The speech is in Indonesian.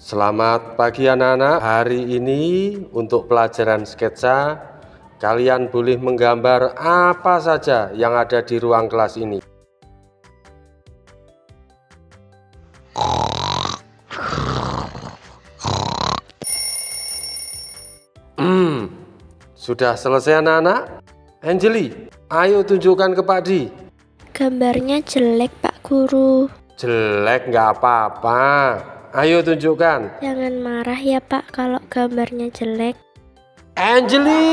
Selamat pagi anak-anak. Hari ini untuk pelajaran sketsa, kalian boleh menggambar apa saja yang ada di ruang kelas ini. Sudah selesai anak-anak? Anjeli, ayo tunjukkan ke Pak Di. Gambarnya jelek, Pak Guru. Jelek nggak apa-apa. Ayo tunjukkan. Jangan marah ya, Pak, kalau gambarnya jelek. Anjeli!